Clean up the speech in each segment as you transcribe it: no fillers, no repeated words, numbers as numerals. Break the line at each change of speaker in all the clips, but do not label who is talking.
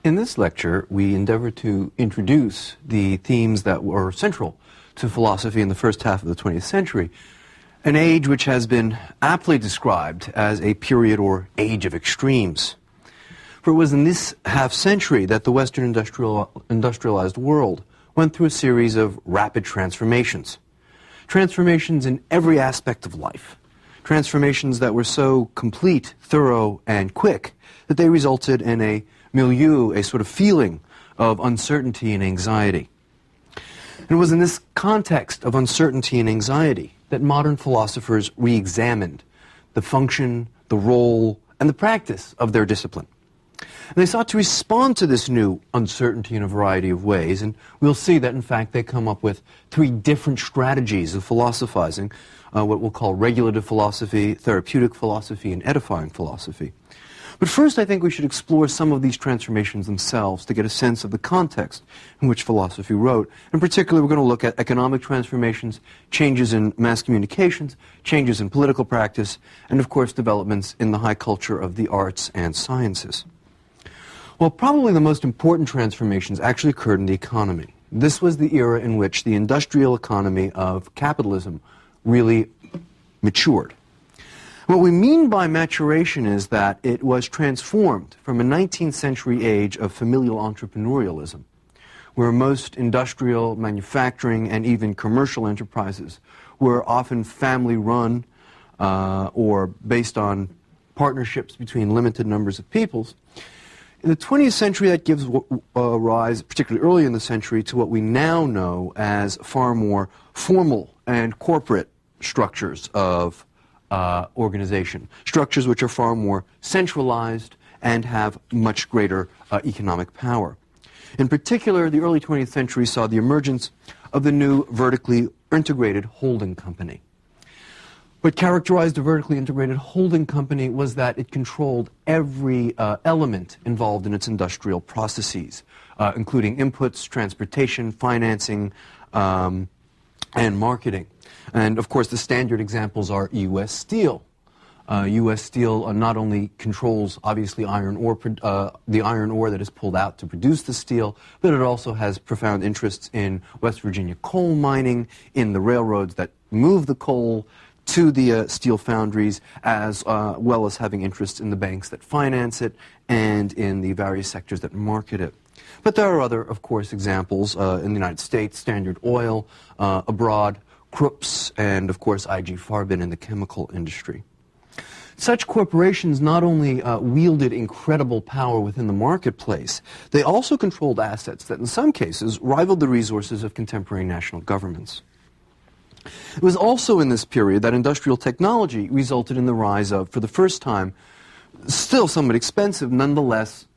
In this lecture, we endeavor to introduce the themes that were central to philosophy in the first half of the 20th century, an age which has been aptly described as a period or age of extremes. For it was in this half-century that the Western industrialized world went through a series of rapid transformations. Transformations in every aspect of life. Transformations that were so complete, thorough, and quick that they resulted in a milieu, a sort of feeling of uncertainty and anxiety. And it was in this context of uncertainty and anxiety that modern philosophers re-examined the function, the role, and the practice of their discipline. And they sought to respond to this new uncertainty in a variety of ways, and we'll see that, in fact, they come up with three different strategies of philosophizing, what we'll call regulative philosophy, therapeutic philosophy, and edifying philosophy. But first, I think we should explore some of these transformations themselves to get a sense of the context in which philosophy wrote. In particular, we're going to look at economic transformations, changes in mass communications, changes in political practice, and, of course, developments in the high culture of the arts and sciences. Well, probably the most important transformations actually occurred in the economy. This was the era in which the industrial economy of capitalism really matured. What we mean by maturation is that it was transformed from a 19th century age of familial entrepreneurialism, where most industrial, manufacturing, and even commercial enterprises were often family-run or based on partnerships between limited numbers of peoples. In the 20th century, that gives rise, particularly early in the century, to what we now know as far more formal and corporate structures of organization, structures which are far more centralized and have much greater economic power. In particular, the early 20th century saw the emergence of the new vertically integrated holding company. What characterized a vertically integrated holding company was that it controlled every element involved in its industrial processes, including inputs, transportation, financing, and marketing. And, of course, the standard examples are U.S. Steel. U.S. Steel not only controls, obviously, the iron ore that is pulled out to produce the steel, but it also has profound interests in West Virginia coal mining, in the railroads that move the coal to the steel foundries, as well as having interests in the banks that finance it and in the various sectors that market it. But there are other, of course, examples in the United States, Standard Oil, abroad, Krups, and, of course, IG Farben in the chemical industry. Such corporations not only wielded incredible power within the marketplace, they also controlled assets that in some cases rivaled the resources of contemporary national governments. It was also in this period that industrial technology resulted in the rise of, for the first time, still somewhat expensive, nonetheless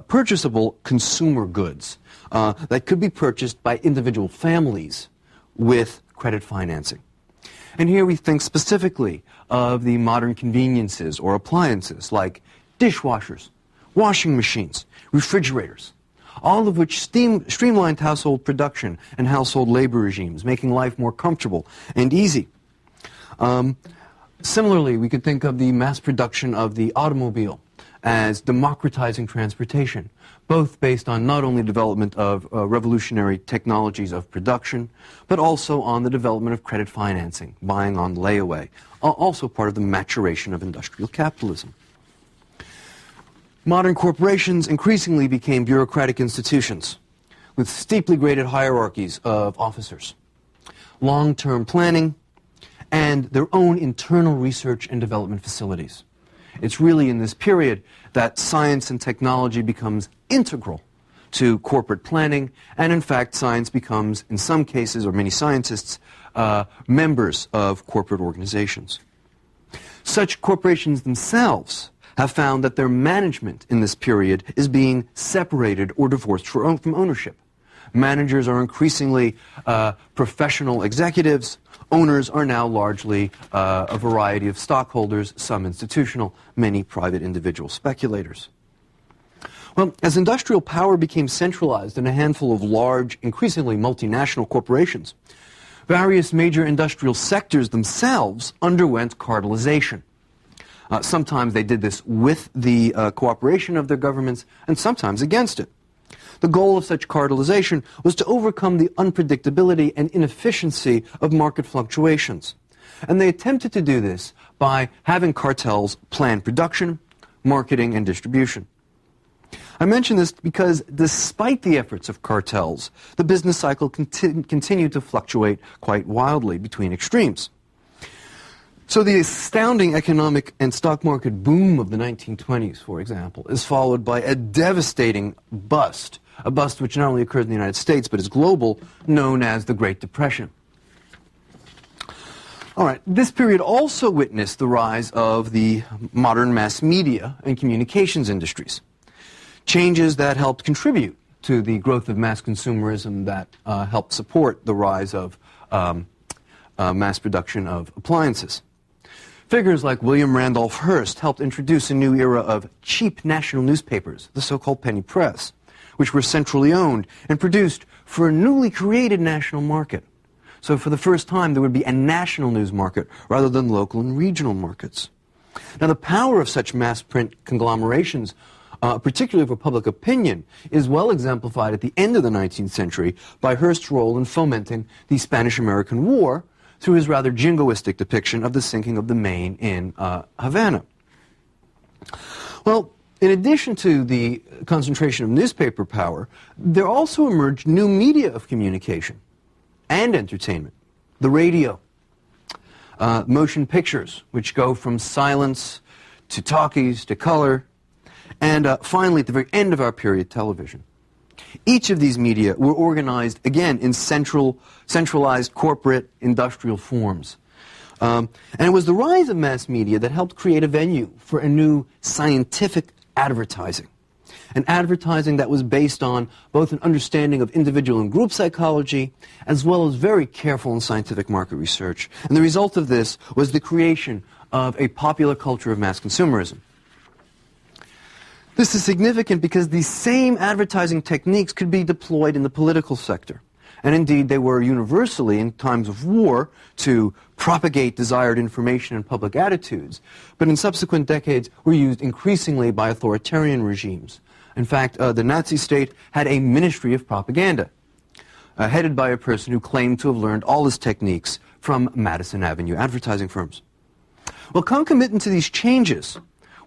purchasable consumer goods that could be purchased by individual families with credit financing. And here we think specifically of the modern conveniences or appliances like dishwashers, washing machines, refrigerators, all of which streamlined household production and household labor regimes, making life more comfortable and easy. Similarly, we could think of the mass production of the automobile as democratizing transportation, both based on not only development of revolutionary technologies of production, but also on the development of credit financing, buying on layaway, also part of the maturation of industrial capitalism. Modern corporations increasingly became bureaucratic institutions with steeply graded hierarchies of officers, long-term planning, and their own internal research and development facilities. It's really in this period that science and technology becomes integral to corporate planning, and in fact science becomes, in some cases, or many scientists, members of corporate organizations. Such corporations themselves have found that their management in this period is being separated or divorced from ownership. Managers are increasingly professional executives. Owners are now largely a variety of stockholders, some institutional, many private individual speculators. Well, as industrial power became centralized in a handful of large, increasingly multinational corporations, various major industrial sectors themselves underwent cartelization. Sometimes they did this with the cooperation of their governments, and sometimes against it. The goal of such cartelization was to overcome the unpredictability and inefficiency of market fluctuations. And they attempted to do this by having cartels plan production, marketing, and distribution. I mention this because despite the efforts of cartels, the business cycle continued to fluctuate quite wildly between extremes. So the astounding economic and stock market boom of the 1920s, for example, is followed by a devastating bust, a bust which not only occurs in the United States but is global, known as the Great Depression. All right, this period also witnessed the rise of the modern mass media and communications industries, changes that helped contribute to the growth of mass consumerism that helped support the rise of mass production of appliances. Figures like William Randolph Hearst helped introduce a new era of cheap national newspapers, the so-called penny press, which were centrally owned and produced for a newly created national market. So for the first time, there would be a national news market rather than local and regional markets. Now, the power of such mass print conglomerations, particularly for public opinion, is well exemplified at the end of the 19th century by Hearst's role in fomenting the Spanish-American War through his rather jingoistic depiction of the sinking of the Maine in Havana. Well, in addition to the concentration of newspaper power, there also emerged new media of communication and entertainment. The radio, motion pictures, which go from silence to talkies to color, and finally, at the very end of our period, television. Each of these media were organized, again, in centralized corporate industrial forms. And it was the rise of mass media that helped create a venue for a new scientific advertising. An advertising that was based on both an understanding of individual and group psychology, as well as very careful and scientific market research. And the result of this was the creation of a popular culture of mass consumerism. This is significant because these same advertising techniques could be deployed in the political sector. And indeed, they were universally, in times of war, to propagate desired information and public attitudes, but in subsequent decades were used increasingly by authoritarian regimes. In fact, the Nazi state had a ministry of propaganda, headed by a person who claimed to have learned all his techniques from Madison Avenue advertising firms. Well, concomitant to these changes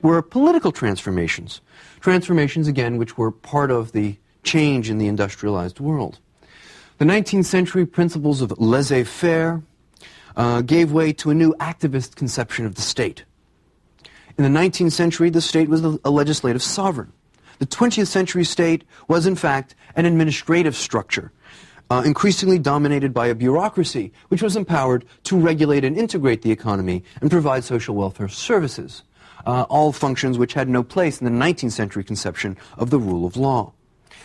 were political transformations. Transformations, again, which were part of the change in the industrialized world. The 19th century principles of laissez-faire gave way to a new activist conception of the state. In the 19th century, the state was a legislative sovereign. The 20th century state was, in fact, an administrative structure, increasingly dominated by a bureaucracy which was empowered to regulate and integrate the economy and provide social welfare services, all functions which had no place in the 19th century conception of the rule of law.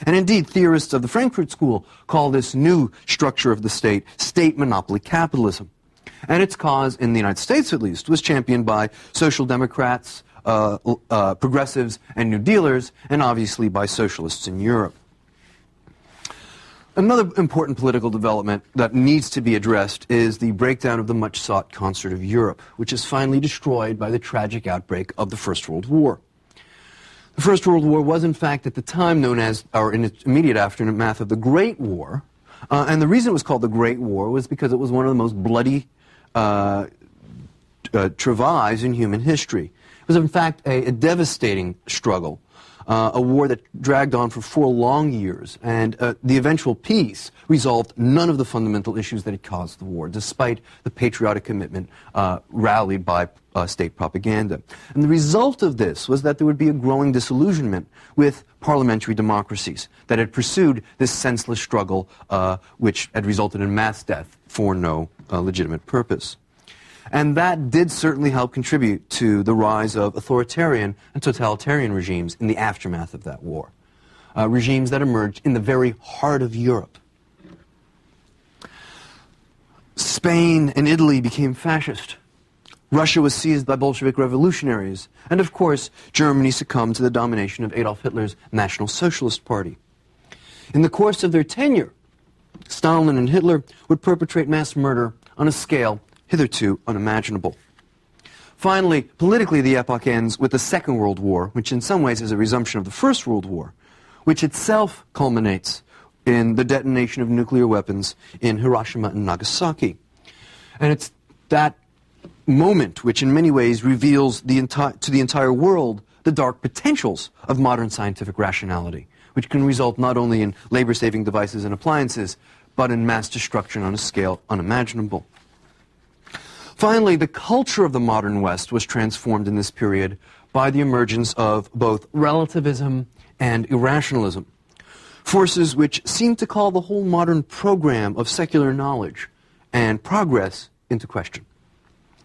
And indeed, theorists of the Frankfurt School call this new structure of the state monopoly capitalism. And its cause, in the United States at least, was championed by social democrats, progressives, and New Dealers, and obviously by socialists in Europe. Another important political development that needs to be addressed is the breakdown of the much-sought concert of Europe, which is finally destroyed by the tragic outbreak of the First World War. The First World War was, in fact, at the time known as, or in its immediate aftermath of the Great War, and the reason it was called the Great War was because it was one of the most bloody travails in human history. It was, in fact, a devastating struggle. A war that dragged on for 4 long years, and the eventual peace resolved none of the fundamental issues that had caused the war, despite the patriotic commitment rallied by state propaganda. And the result of this was that there would be a growing disillusionment with parliamentary democracies that had pursued this senseless struggle which had resulted in mass death for no legitimate purpose. And that did certainly help contribute to the rise of authoritarian and totalitarian regimes in the aftermath of that war. Regimes that emerged in the very heart of Europe. Spain and Italy became fascist. Russia was seized by Bolshevik revolutionaries. And of course, Germany succumbed to the domination of Adolf Hitler's National Socialist Party. In the course of their tenure, Stalin and Hitler would perpetrate mass murder on a scale hitherto unimaginable. Finally, politically, the epoch ends with the Second World War, which in some ways is a resumption of the First World War, which itself culminates in the detonation of nuclear weapons in Hiroshima and Nagasaki. And it's that moment which in many ways reveals to the entire world the dark potentials of modern scientific rationality, which can result not only in labor-saving devices and appliances, but in mass destruction on a scale unimaginable. Finally, the culture of the modern West was transformed in this period by the emergence of both relativism and irrationalism, forces which seem to call the whole modern program of secular knowledge and progress into question.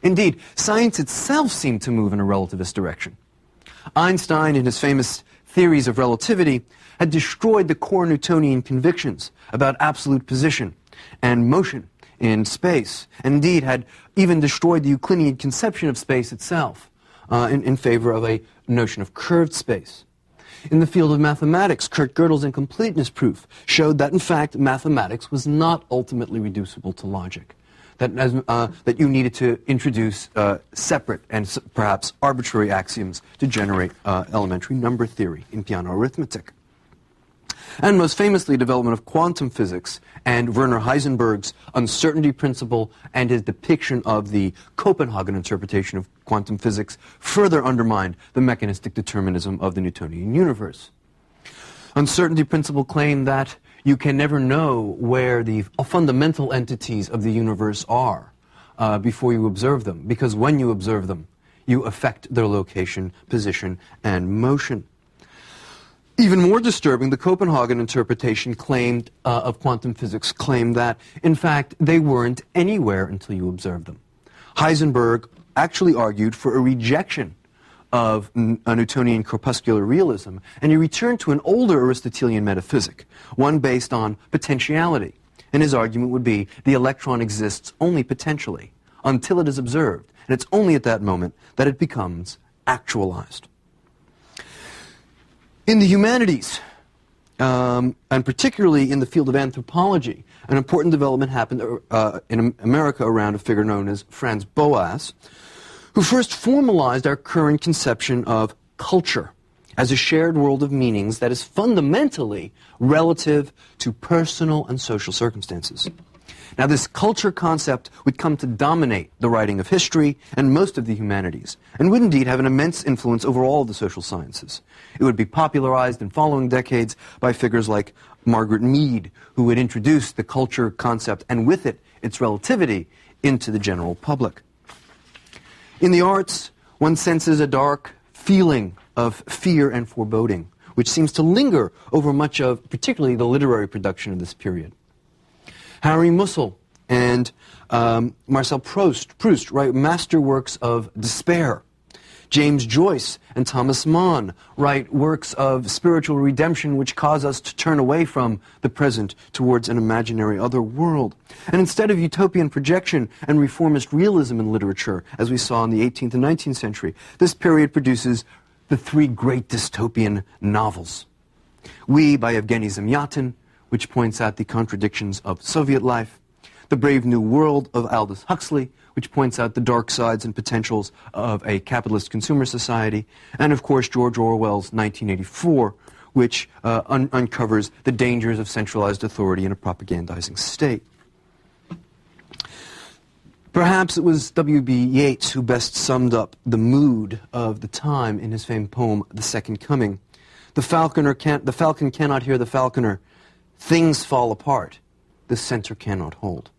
Indeed, science itself seemed to move in a relativist direction. Einstein, in his famous theories of relativity, had destroyed the core Newtonian convictions about absolute position and motion in space, and indeed had even destroyed the Euclidean conception of space itself in favor of a notion of curved space. In the field of mathematics, Kurt Gödel's incompleteness proof showed that, in fact, mathematics was not ultimately reducible to logic, that you needed to introduce separate and perhaps arbitrary axioms to generate elementary number theory in piano arithmetic. And most famously, development of quantum physics and Werner Heisenberg's uncertainty principle and his depiction of the Copenhagen interpretation of quantum physics further undermined the mechanistic determinism of the Newtonian universe. Uncertainty principle claimed that you can never know where the fundamental entities of the universe are before you observe them, because when you observe them, you affect their location, position, and motion. Even more disturbing, the Copenhagen interpretation of quantum physics claimed that, in fact, they weren't anywhere until you observed them. Heisenberg actually argued for a rejection of a Newtonian corpuscular realism, and he returned to an older Aristotelian metaphysic, one based on potentiality. And his argument would be the electron exists only potentially, until it is observed, and it's only at that moment that it becomes actualized. In the humanities, and particularly in the field of anthropology, an important development happened in America around a figure known as Franz Boas, who first formalized our current conception of culture as a shared world of meanings that is fundamentally relative to personal and social circumstances. Now, this culture concept would come to dominate the writing of history and most of the humanities, and would indeed have an immense influence over all of the social sciences. It would be popularized in following decades by figures like Margaret Mead, who would introduce the culture concept, and with it, its relativity, into the general public. In the arts, one senses a dark feeling of fear and foreboding, which seems to linger over much of, particularly the literary production of this period. Harry Mussel and Marcel Proust write masterworks of despair. James Joyce and Thomas Mann write works of spiritual redemption which cause us to turn away from the present towards an imaginary other world. And instead of utopian projection and reformist realism in literature, as we saw in the 18th and 19th century, this period produces the three great dystopian novels. We, by Evgeny Zamyatin, which points out the contradictions of Soviet life, The Brave New World of Aldous Huxley, which points out the dark sides and potentials of a capitalist consumer society, and of course George Orwell's 1984, which uncovers the dangers of centralized authority in a propagandizing state. Perhaps it was W.B. Yeats who best summed up the mood of the time in his famed poem, The Second Coming. The falcon cannot hear the falconer. Things fall apart. The center cannot hold.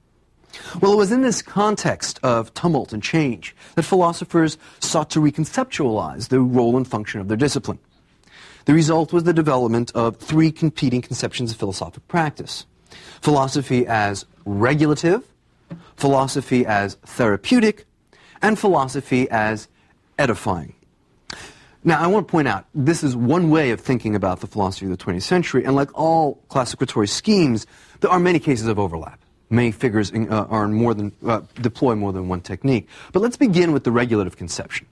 Well, it was in this context of tumult and change that philosophers sought to reconceptualize the role and function of their discipline. The result was the development of three competing conceptions of philosophic practice: philosophy as regulative, philosophy as therapeutic, and philosophy as edifying. Now, I want to point out, this is one way of thinking about the philosophy of the 20th century, and like all classificatory schemes, there are many cases of overlap. Many figures deploy more than one technique. But let's begin with the regulative conception,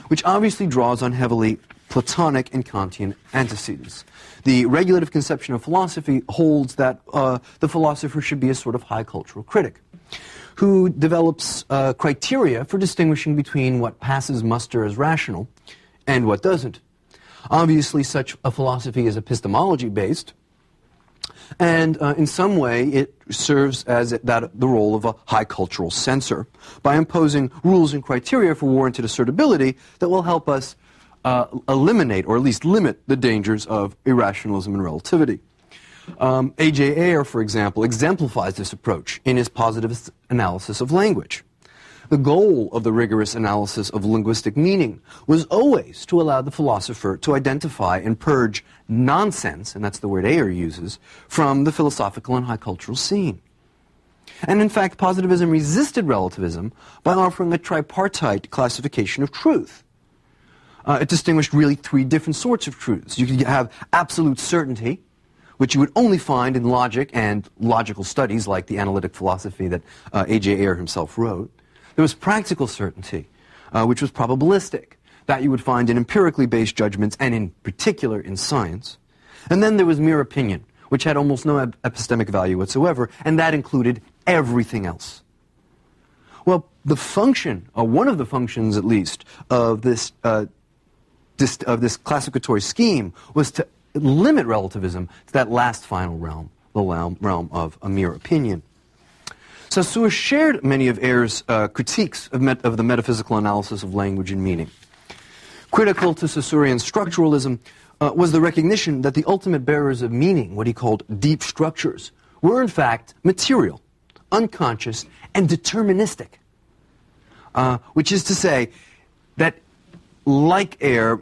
which obviously draws on heavily Platonic and Kantian antecedents. The regulative conception of philosophy holds that the philosopher should be a sort of high cultural critic, who develops criteria for distinguishing between what passes muster as rational and what doesn't. Obviously, such a philosophy is epistemology-based, and in some way it serves as the role of a high cultural censor by imposing rules and criteria for warranted assertability that will help us eliminate or at least limit the dangers of irrationalism and relativity. A.J. Ayer, for example, exemplifies this approach in his positivist analysis of language. The goal of the rigorous analysis of linguistic meaning was always to allow the philosopher to identify and purge nonsense, and that's the word Ayer uses, from the philosophical and high cultural scene. And in fact, positivism resisted relativism by offering a tripartite classification of truth. It distinguished really three different sorts of truths. You could have absolute certainty, which you would only find in logic and logical studies like the analytic philosophy that A.J. Ayer himself wrote. There was practical certainty, which was probabilistic, that you would find in empirically based judgments and in particular in science. And then there was mere opinion, which had almost no epistemic value whatsoever, and that included everything else. Well, the function, or one of the functions at least, of this classificatory scheme was to limit relativism to that last final realm, the realm of a mere opinion. Saussure shared many of Ayer's critiques of the metaphysical analysis of language and meaning. Critical to Saussurean structuralism was the recognition that the ultimate bearers of meaning, what he called deep structures, were in fact material, unconscious, and deterministic. Which is to say that, like Ayer,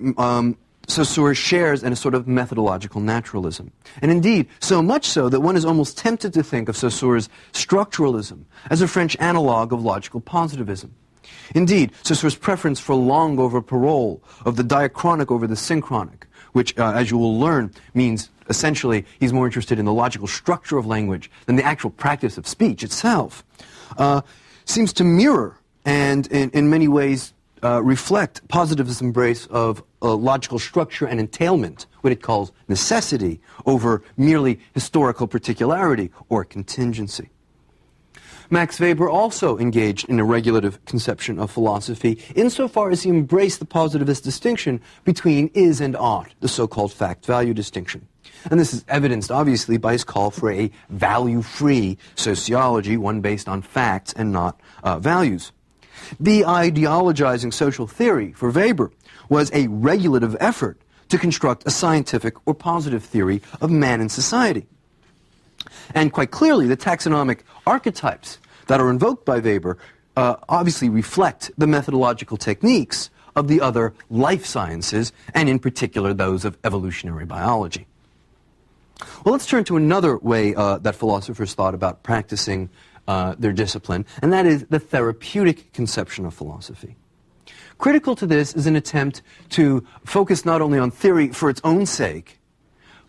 Saussure shares in a sort of methodological naturalism. And indeed, so much so that one is almost tempted to think of Saussure's structuralism as a French analog of logical positivism. Indeed, Saussure's preference for langue over parole, of the diachronic over the synchronic, which, as you will learn, means essentially he's more interested in the logical structure of language than the actual practice of speech itself, seems to mirror and in many ways reflect positivism's embrace of logical structure and entailment, what it calls necessity, over merely historical particularity or contingency. Max Weber also engaged in a regulative conception of philosophy insofar as he embraced the positivist distinction between is and ought, the so-called fact-value distinction. And this is evidenced, obviously, by his call for a value-free sociology, one based on facts and not values. De-ideologizing social theory, for Weber, was a regulative effort to construct a scientific or positive theory of man and society. And quite clearly, the taxonomic archetypes that are invoked by Weber obviously reflect the methodological techniques of the other life sciences, and in particular those of evolutionary biology. Well, let's turn to another way that philosophers thought about practicing their discipline, and that is the therapeutic conception of philosophy. Critical to this is an attempt to focus not only on theory for its own sake,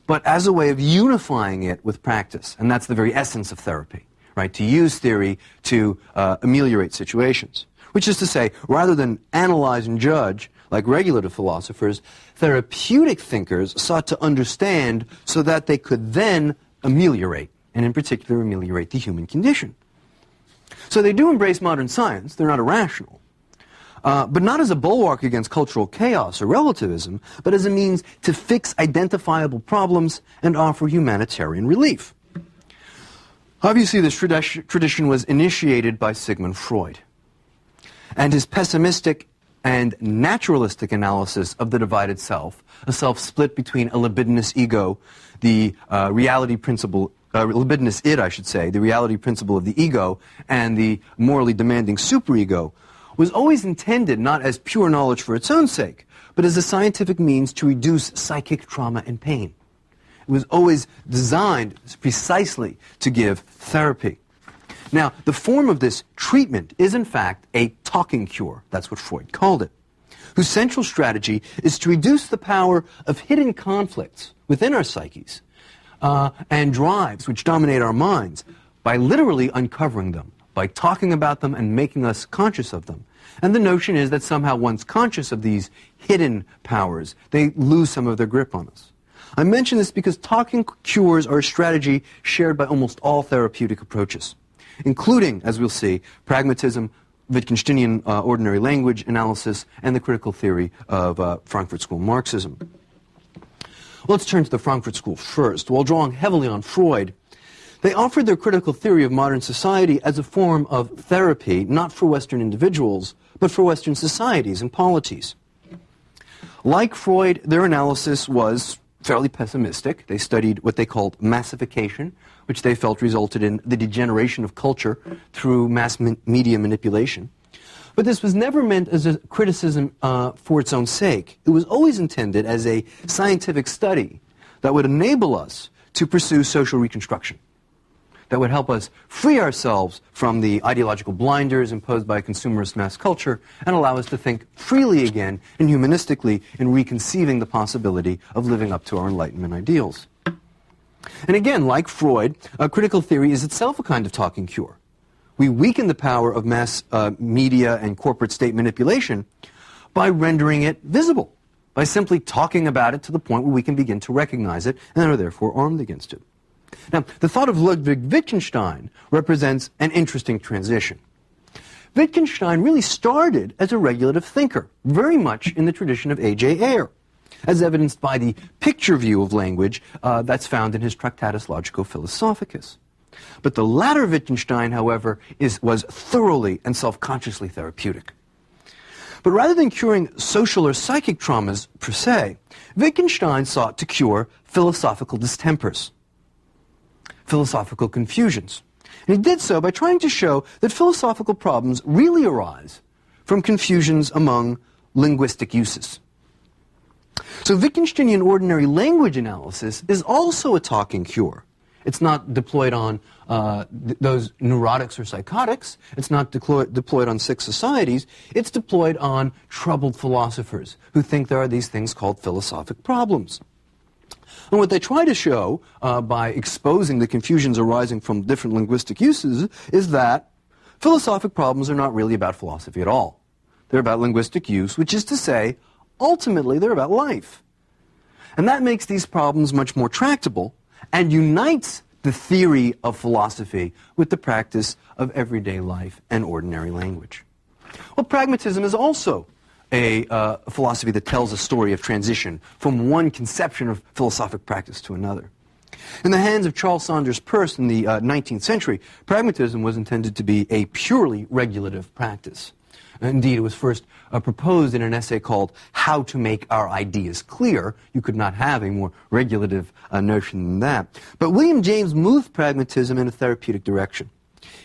but as a way of unifying it with practice. And that's the very essence of therapy, right? To use theory to ameliorate situations. Which is to say, rather than analyze and judge, like regulative philosophers, therapeutic thinkers sought to understand so that they could then ameliorate, and in particular ameliorate the human condition. So they do embrace modern science, they're not irrational, but not as a bulwark against cultural chaos or relativism, but as a means to fix identifiable problems and offer humanitarian relief. Obviously, this tradition was initiated by Sigmund Freud, and his pessimistic and naturalistic analysis of the divided self, a self split between a libidinous ego, the reality principle, libidinous id, I should say, the reality principle of the ego, and the morally demanding superego, was always intended not as pure knowledge for its own sake, but as a scientific means to reduce psychic trauma and pain. It was always designed precisely to give therapy. Now, the form of this treatment is in fact a talking cure, that's what Freud called it, whose central strategy is to reduce the power of hidden conflicts within our psyches and drives which dominate our minds by literally uncovering them, by talking about them and making us conscious of them. And the notion is that somehow once conscious of these hidden powers, they lose some of their grip on us. I mention this because talking cures are a strategy shared by almost all therapeutic approaches, including, as we'll see, pragmatism, Wittgensteinian ordinary language analysis, and the critical theory of Frankfurt School Marxism. Let's turn to the Frankfurt School first. While drawing heavily on Freud, they offered their critical theory of modern society as a form of therapy, not for Western individuals, but for Western societies and polities. Like Freud, their analysis was fairly pessimistic. They studied what they called massification, which they felt resulted in the degeneration of culture through mass media manipulation. But this was never meant as a criticism for its own sake. It was always intended as a scientific study that would enable us to pursue social reconstruction, that would help us free ourselves from the ideological blinders imposed by consumerist mass culture and allow us to think freely again and humanistically in reconceiving the possibility of living up to our Enlightenment ideals. And again, like Freud, critical theory is itself a kind of talking cure. We weaken the power of mass media and corporate state manipulation by rendering it visible, by simply talking about it to the point where we can begin to recognize it and are therefore armed against it. Now, the thought of Ludwig Wittgenstein represents an interesting transition. Wittgenstein really started as a regulative thinker, very much in the tradition of A.J. Ayer, as evidenced by the picture view of language that's found in his Tractatus Logico-Philosophicus. But the latter Wittgenstein, however, was thoroughly and self-consciously therapeutic. But rather than curing social or psychic traumas per se, Wittgenstein sought to cure philosophical distempers, philosophical confusions. And he did so by trying to show that philosophical problems really arise from confusions among linguistic uses. So Wittgensteinian ordinary language analysis is also a talking cure. It's not deployed on those neurotics or psychotics. It's not deployed on sick societies. It's deployed on troubled philosophers who think there are these things called philosophic problems. And what they try to show by exposing the confusions arising from different linguistic uses is that philosophic problems are not really about philosophy at all. They're about linguistic use, which is to say, ultimately, they're about life. And that makes these problems much more tractable and unites the theory of philosophy with the practice of everyday life and ordinary language. Well, pragmatism is also a philosophy that tells a story of transition from one conception of philosophic practice to another. In the hands of Charles Saunders Peirce in the 19th century, pragmatism was intended to be a purely regulative practice. Indeed, it was first proposed in an essay called How to Make Our Ideas Clear. You could not have a more regulative notion than that. But William James moved pragmatism in a therapeutic direction.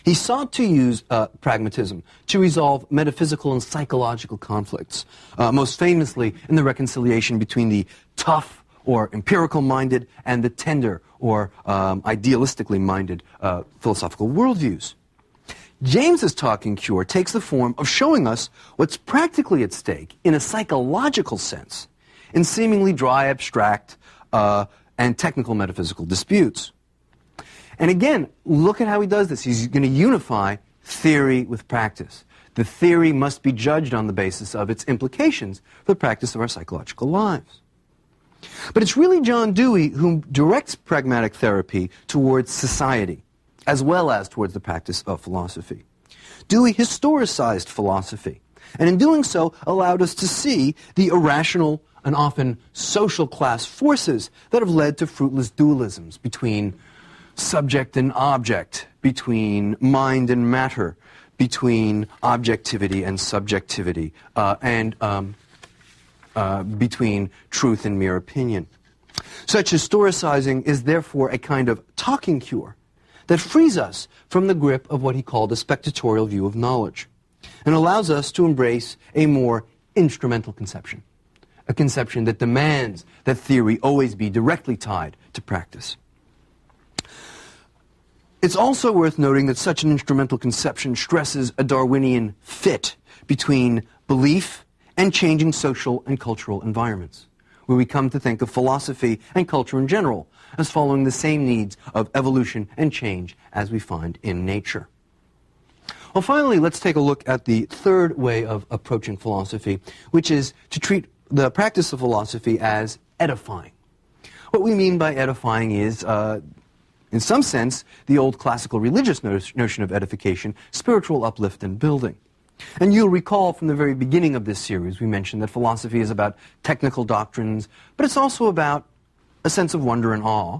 He sought to use pragmatism to resolve metaphysical and psychological conflicts, most famously in the reconciliation between the tough or empirical-minded and the tender or idealistically minded philosophical worldviews. James's talking cure takes the form of showing us what's practically at stake in a psychological sense in seemingly dry, abstract, and technical metaphysical disputes. And again, look at how he does this. He's going to unify theory with practice. The theory must be judged on the basis of its implications for the practice of our psychological lives. But it's really John Dewey who directs pragmatic therapy towards society, as well as towards the practice of philosophy. Dewey historicized philosophy, and in doing so allowed us to see the irrational and often social class forces that have led to fruitless dualisms between subject and object, between mind and matter, between objectivity and subjectivity, and between truth and mere opinion. Such historicizing is therefore a kind of talking cure that frees us from the grip of what he called a spectatorial view of knowledge and allows us to embrace a more instrumental conception, a conception that demands that theory always be directly tied to practice. It's also worth noting that such an instrumental conception stresses a Darwinian fit between belief and changing social and cultural environments, where we come to think of philosophy and culture in general as following the same needs of evolution and change as we find in nature. Well, finally, let's take a look at the third way of approaching philosophy, which is to treat the practice of philosophy as edifying. What we mean by edifying is, in some sense, the old classical religious notion of edification, spiritual uplift and building. And you'll recall from the very beginning of this series, we mentioned that philosophy is about technical doctrines, but it's also about a sense of wonder and awe,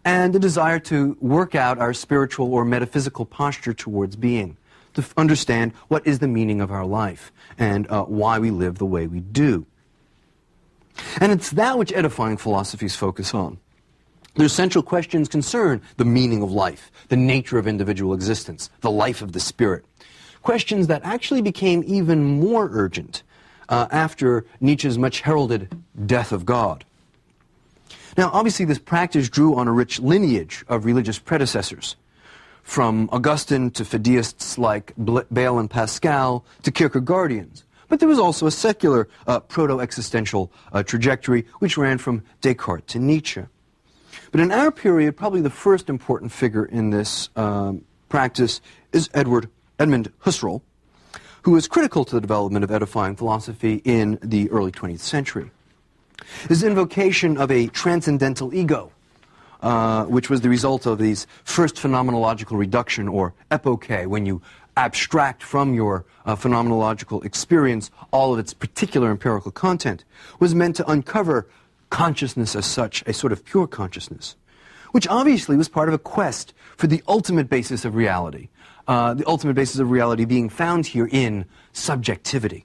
and a desire to work out our spiritual or metaphysical posture towards being, to understand what is the meaning of our life and why we live the way we do. And it's that which edifying philosophies focus on. Their central questions concern the meaning of life, the nature of individual existence, the life of the spirit. Questions that actually became even more urgent after Nietzsche's much heralded death of God. Now, obviously, this practice drew on a rich lineage of religious predecessors, from Augustine to fideists like Bayle and Pascal to Kierkegaardians. But there was also a secular proto-existential trajectory which ran from Descartes to Nietzsche. But in our period, probably the first important figure in this practice is Edmund Husserl, who was critical to the development of edifying philosophy in the early 20th century. His invocation of a transcendental ego, which was the result of these first phenomenological reduction, or epoche, when you abstract from your phenomenological experience all of its particular empirical content, was meant to uncover consciousness as such, a sort of pure consciousness, which obviously was part of a quest for the ultimate basis of reality, the ultimate basis of reality being found here in subjectivity.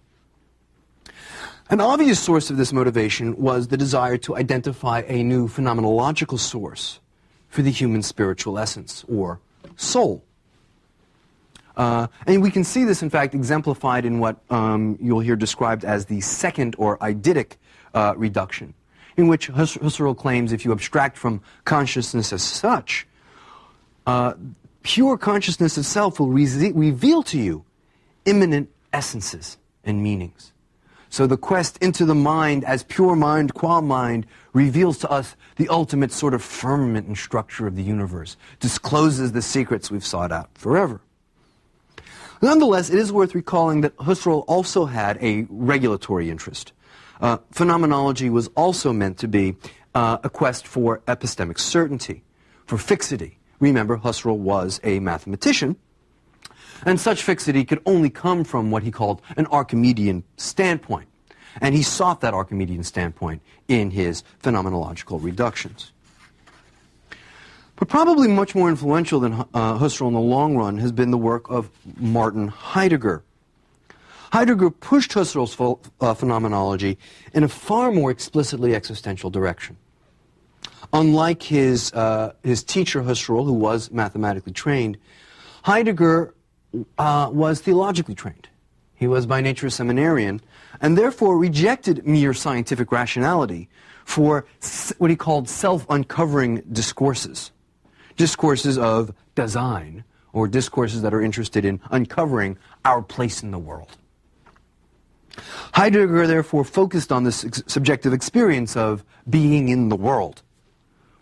An obvious source of this motivation was the desire to identify a new phenomenological source for the human spiritual essence, or soul. And we can see this, in fact, exemplified in what you'll hear described as the second or eidetic reduction, in which Husserl claims if you abstract from consciousness as such, pure consciousness itself will reveal to you immanent essences and meanings. So the quest into the mind as pure mind qua mind reveals to us the ultimate sort of firmament and structure of the universe, discloses the secrets we've sought out forever. Nonetheless, it is worth recalling that Husserl also had a regulatory interest. Phenomenology was also meant to be a quest for epistemic certainty, for fixity. Remember, Husserl was a mathematician, and such fixity could only come from what he called an Archimedean standpoint. And he sought that Archimedean standpoint in his phenomenological reductions. But probably much more influential than Husserl in the long run has been the work of Martin Heidegger. Heidegger pushed Husserl's phenomenology in a far more explicitly existential direction. Unlike his teacher Husserl, who was mathematically trained, Heidegger was theologically trained. He was by nature a seminarian, and therefore rejected mere scientific rationality for what he called self-uncovering discourses. Discourses of design, or discourses that are interested in uncovering our place in the world. Heidegger therefore focused on this subjective experience of being in the world,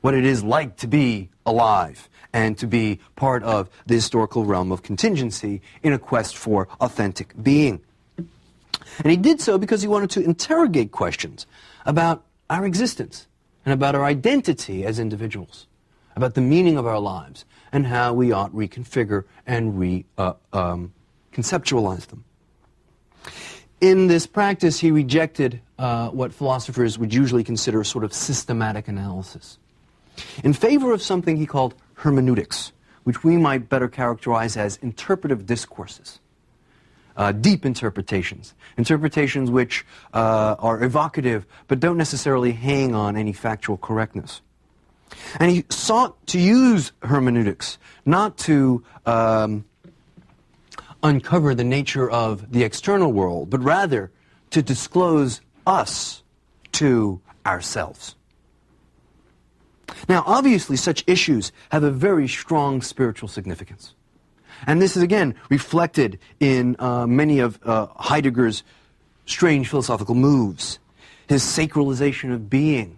what it is like to be alive, and to be part of the historical realm of contingency in a quest for authentic being. And he did so because he wanted to interrogate questions about our existence and about our identity as individuals, about the meaning of our lives and how we ought reconfigure and conceptualize them. In this practice, he rejected what philosophers would usually consider a sort of systematic analysis, in favor of something he called hermeneutics, which we might better characterize as interpretive discourses, deep interpretations, interpretations which are evocative but don't necessarily hang on any factual correctness. And he sought to use hermeneutics not to uncover the nature of the external world, but rather to disclose us to ourselves. Now, obviously, such issues have a very strong spiritual significance. And this is, again, reflected in many of Heidegger's strange philosophical moves. His sacralization of being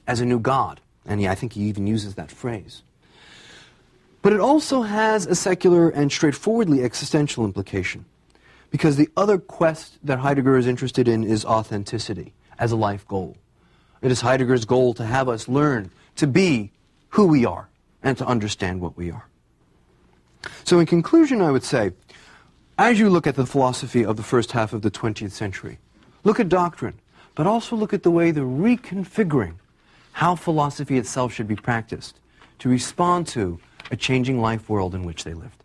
as a new God. And I think he even uses that phrase. But it also has a secular and straightforwardly existential implication. Because the other quest that Heidegger is interested in is authenticity as a life goal. It is Heidegger's goal to have us learn to be who we are and to understand what we are. So in conclusion, I would say, as you look at the philosophy of the first half of the 20th century, look at doctrine, but also look at the way the reconfiguring how philosophy itself should be practiced to respond to a changing life world in which they lived.